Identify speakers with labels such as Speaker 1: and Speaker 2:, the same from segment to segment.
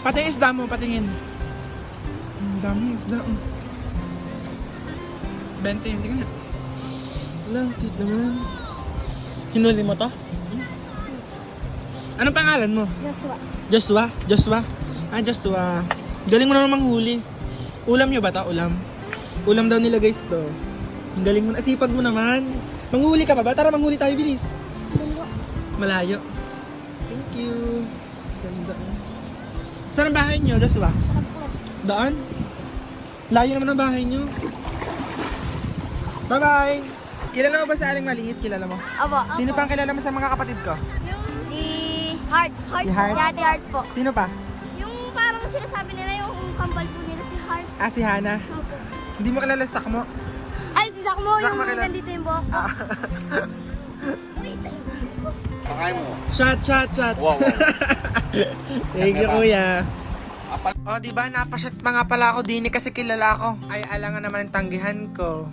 Speaker 1: Patingin isda mo, patingin. Ang daming isda. 20 yun, tingnan. Wala, cute naman. Hinuli mo to? Anong pangalan mo?
Speaker 2: Joshua.
Speaker 1: Joshua? Joshua? Ah, Joshua. Galing mo na namang huli. Ulam nyo ba ito? Ulam? Ulam daw nila guys to. Ang galing mo na. Sipag mo naman. Manghuli ka pa ba? Tara, manghuli tayo, bilis. Malayo. Thank you. Ganda. Saan ang bahay nyo, Joshua? Daan? Layo naman ang bahay nyo. Bye-bye! Kilala mo ba sa Aling Maliit? Kilala mo?
Speaker 2: Aba.
Speaker 1: Sino pang kilala mo sa mga kapatid ko?
Speaker 2: Si Heart.
Speaker 1: Si Heart?
Speaker 2: Si Ate Heart po.
Speaker 1: Sino pa?
Speaker 2: Yung parang sinasabi nila yung kambal po nila si Heart.
Speaker 1: Ah, si Hana.
Speaker 2: Opo.
Speaker 1: Hindi mo kilala sa Sakmo?
Speaker 2: Ay, si Sakmo.
Speaker 1: Sakmo
Speaker 2: Yung
Speaker 1: kilala.
Speaker 2: nandito yung buhok ko.
Speaker 3: Pakay mo.
Speaker 1: Shot, shot, shot.
Speaker 3: Wow, wow.
Speaker 1: Thank you, kuya. O, diba? Napashot pa nga pala ako din kasi kilala ko. Ay, alangan naman ang tanggihan ko.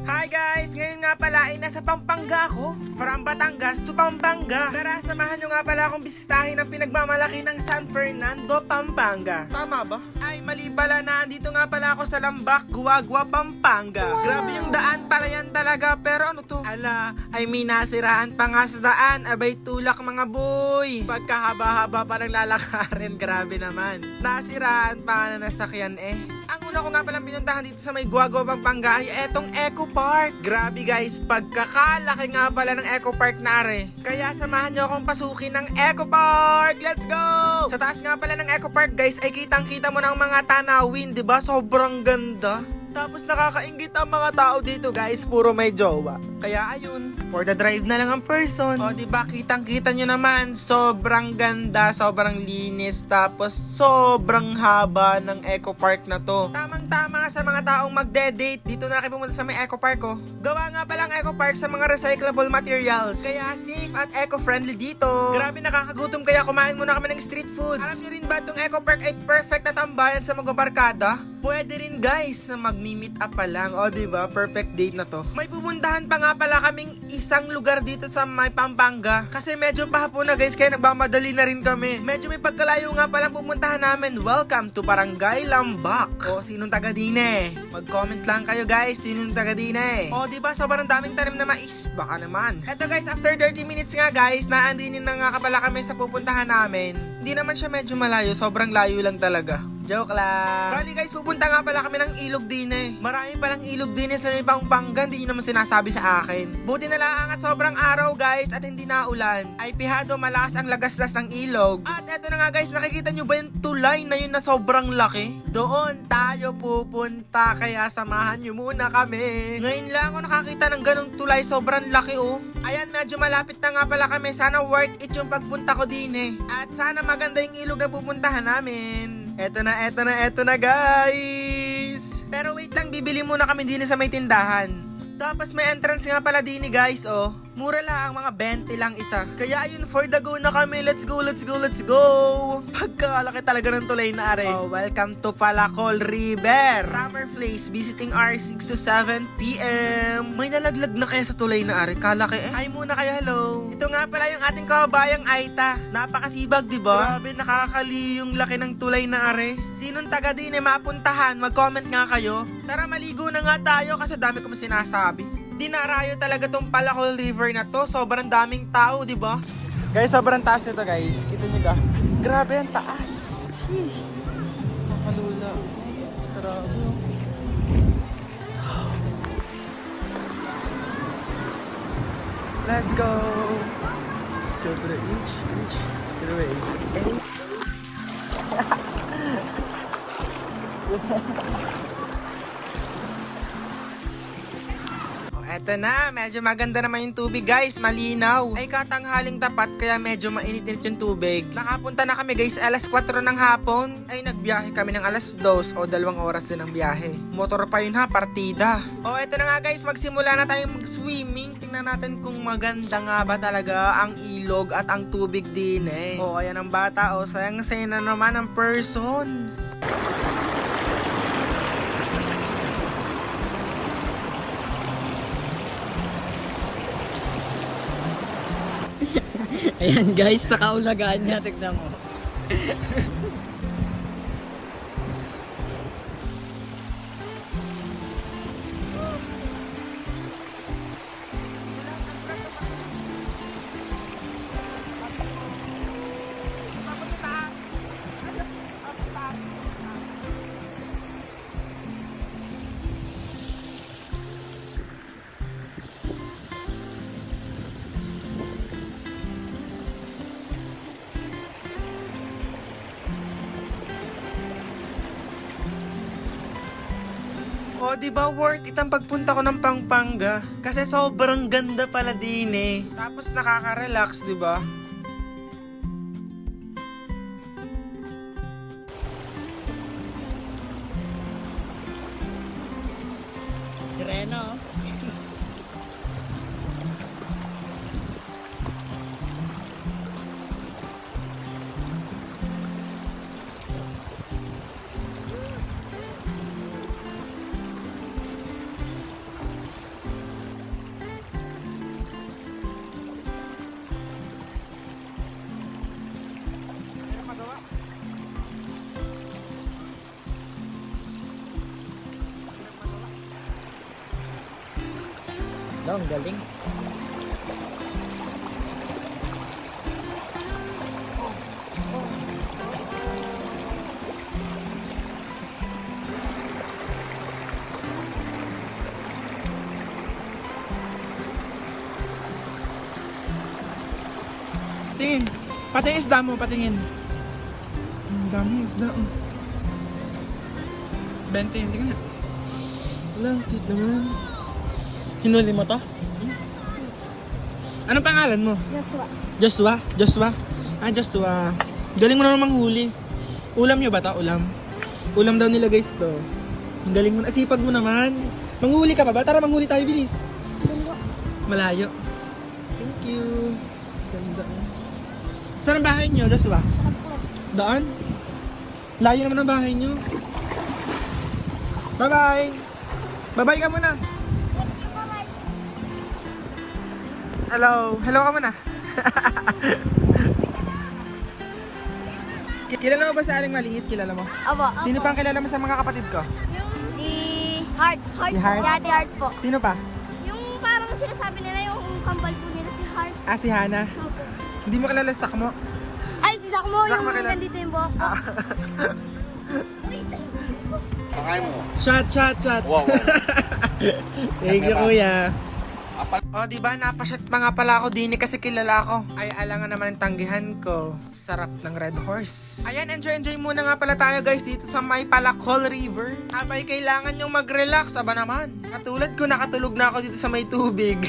Speaker 1: Hi guys! Ngayon nga pala ay nasa Pampanga ako. From Batangas to Pampanga. Tara, samahan nyo nga pala akong bisitahin ang pinagmamalaki ng San Fernando, Pampanga. Tama ba? Ay, mali pala na. Andito nga pala ako sa Lambak, Guagua, Pampanga. Grabe yung daan pala yan talaga. Pero ano to? Ala, ay may nasiraan pa nga sa daan. Abay tulak mga boy. Pagkahaba-haba pa ng lalakarin. Grabe naman. Nasiraan pa nga na nasakyan eh. Ang una ko nga palang pinuntahan dito sa may Guagua, Pampanga ay etong Eco Park. Grabe guys, pagkakalaki nga pala ng Eco Park na are. Kaya samahan nyo akong pasukin ng Eco Park. Let's go! Sa taas nga pala ng Eco Park guys ay kitang-kita mo ng mga tanawin, 'di ba? Sobrang ganda. Tapos nakakaingit ang mga tao dito guys, puro may jowa. Kaya ayun, for the drive na lang ang person. O diba, kitang-kita nyo naman, sobrang ganda, sobrang linis, tapos sobrang haba ng Eco Park na to. Tamang-tama sa mga taong magde-date, dito na kayo pumunta sa may Eco Park oh. Gawa nga palang Eco Park sa mga recyclable materials. Kaya safe at eco-friendly dito. Grabe, nakakagutom kaya kumain muna kami ng street foods. Alam nyo rin ba itong Eco Park ay perfect na tambayan sa magbabarkada? Pwede rin guys na mag-meet up pa lang. O diba, perfect date na to. May pupuntahan pa nga pala kaming isang lugar dito sa may Pampanga. Kasi medyo pahapon na guys, kaya nagmamadali na rin kami. Medyo may pagkalayo nga palang pupuntahan namin. Welcome to Barangay Lambak. O sinong taga Dine? Mag-comment lang kayo guys, sinong taga Dine? O diba, sobrang daming tanim na mais. Baka naman. Eto guys, after 30 minutes nga guys, naandinin na nga pala kami sa pupuntahan namin. Hindi naman siya medyo malayo, sobrang layo lang talaga. Joke lang. Bali guys, pupunta nga pala kami ng ilog din eh. Marami palang ilog din eh sa may Pampanga, hindi nyo naman sinasabi sa akin. Buti na lang at sobrang araw guys at hindi na ulan. Ay pihado, malakas ang lagaslas ng ilog. At eto na nga guys, nakikita nyo ba yung tulay na yun na sobrang laki? Doon tayo pupunta, kaya samahan nyo muna kami. Ngayon lang ako nakakita ng ganong tulay, sobrang laki oh. Ayan, medyo malapit na nga pala kami. Sana worth it yung pagpunta ko din eh. At sana maganda yung ilog na pupuntahan namin. Eto na guys! Pero wait lang, bibili muna kami din sa may tindahan. Tapos may entrance nga pala din guys, oh. Mura lang, mga 20 lang isa. Kaya ayun, for the go na kami. Let's go, let's go, let's go! Pagkakalaki talaga ng tulay na are. Oh, welcome to Palacol River. Summer Place, visiting hours 6 to 7 p.m. May nalaglag na kaya sa tulay na are. Kalaki eh. Ay muna kayo, hello. Ito nga pala yung ating kababayang Aita. Napakasibag, di ba? Grabe, nakakali yung laki ng tulay na are. Sinong taga din eh mapuntahan? Mag-comment nga kayo. Tara, maligo na nga tayo kasi dami ko sinasabi. Dinarayo talaga tong Palacol River na to. Sobrang daming tao, di ba? Guys, sobrang taas nito, guys. Kita niyo ka? Grabe ang taas. Nakalula. Grabe. Let's go. To the beach, to the way. Eto na, medyo maganda naman yung tubig guys, malinaw. Ay katanghaling tapat kaya medyo mainit-init yung tubig. Nakapunta na kami guys alas 4 ng hapon. Ay nagbiyahe kami ng alas 2 o 2 oras din ang biyahe. Motor pa yun ha, partida. O eto na nga guys, magsimula na tayong mag-swimming. Tingnan natin kung maganda nga ba talaga ang ilog at ang tubig din eh. O ayan ang bata, o sayang-saya na naman ang person.
Speaker 4: Ayan guys, sa kaulagaan niya, tignan mo.
Speaker 1: O, di ba worth it ang pagpunta ko ng Pampanga? Kasi sobrang ganda pala din eh. Tapos nakaka-relax, di ba?
Speaker 3: Sireno. Ang galing.
Speaker 1: Tingin. Patingin isda mo, patingin. Ang daming isda. 20, tingin na. Wala, cute naman. Hinuli mo to? Anong pangalan mo?
Speaker 2: Joshua.
Speaker 1: Joshua? Joshua? Ah, Joshua. Galing mo na namang huli. Ulam nyo ba to? Ulam? Ulam daw nila guys to. Ang galing mo na. Sipag mo naman. Manghuli ka pa ba? Tara, manghuli tayo, bilis. Malayo. Thank you. Ganda. Saan ang bahay nyo, Joshua? Daan? Layo naman ang bahay nyo. Bye-bye! Bye-bye ka muna! Hello! Hello ka muna! Kilala mo ba sa Aling Maliit? Kilala mo?
Speaker 2: Aba.
Speaker 1: Sino pang kilala mo sa mga kapatid ko?
Speaker 2: Si Heart.
Speaker 1: Si Heart?
Speaker 2: Si Ate Heart po.
Speaker 1: Sino pa?
Speaker 2: Yung parang sinasabi nila yung kambal po nila si Heart.
Speaker 1: Ah, si Hana.
Speaker 2: Opo.
Speaker 1: Hindi mo kilala sa Sakmo?
Speaker 2: Ay, si Sakmo.
Speaker 1: Sakmo
Speaker 2: Yung
Speaker 1: kilala.
Speaker 2: nandito yung buhok ko.
Speaker 1: Shot, shot, shot.
Speaker 4: Wow, wow.
Speaker 1: Thank you, kuya. O, diba? Napashot pa nga pala ako din kasi kilala ko. Ay, alangan naman ang tanggihan ko. Sarap ng Red Horse. Ayan, enjoy muna nga pala tayo guys dito sa may Palacol River. Abay, kailangan yung mag-relax. Aba naman. Katulad ko, nakatulog na ako dito sa may tubig.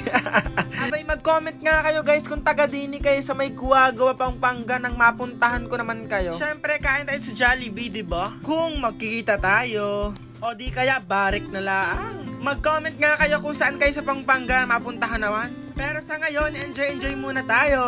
Speaker 1: Abay, mag-comment nga kayo guys kung taga-dini kayo sa may Guagawa, Pampanga nang mapuntahan ko naman kayo. Syempre, kain tayo sa Jollibee, diba? Kung magkikita tayo. O di kaya, barik na lang. Mag-comment nga kayo kung saan kayo sa Pampanga mapuntahan naman. Pero sa ngayon, enjoy muna tayo.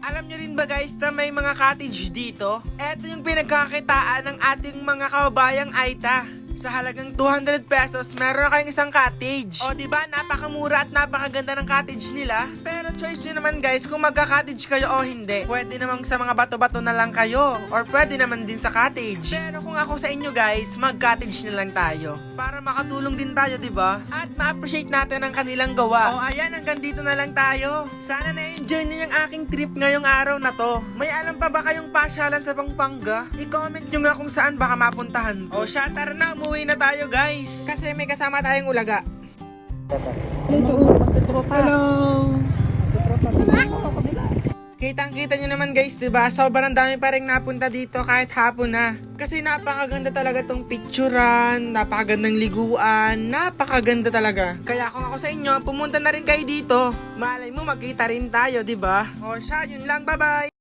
Speaker 1: Alam nyo rin ba guys na may mga cottage dito? Eto yung pinagkakitaan ng ating mga kababayang Aita. Sa halagang 200 pesos, meron na kayong isang cottage. O diba, napakamura at napakaganda ng cottage nila. Pero choice nyo naman guys kung magka-cottage kayo o hindi. Pwede namang sa mga bato-bato na lang kayo. Or pwede naman din sa cottage. Pero kung ako sa inyo guys, mag-cottage na lang tayo. Para makatulong din tayo, diba? At ma-appreciate natin ang kanilang gawa. O ayan, hanggang dito na lang tayo. Sana na-enjoy nyo yung aking trip ngayong araw na to. May alam pa ba kayong pasyalan sa Pampanga? I-comment nyo nga kung saan baka mapuntahan ko. O siya, tara na, umuwi na tayo guys. Kasi may kasama tayong ulaga. Hello! Kitang-kita nyo naman guys, diba? Sobrang dami pa rin napunta dito kahit hapon na. Kasi napakaganda talaga tong picturean, napakagandang liguan, napakaganda talaga. Kaya kung ako sa inyo, pumunta na rin kayo dito. Malay mo, magkita rin tayo, diba? O siya, yun lang, bye-bye!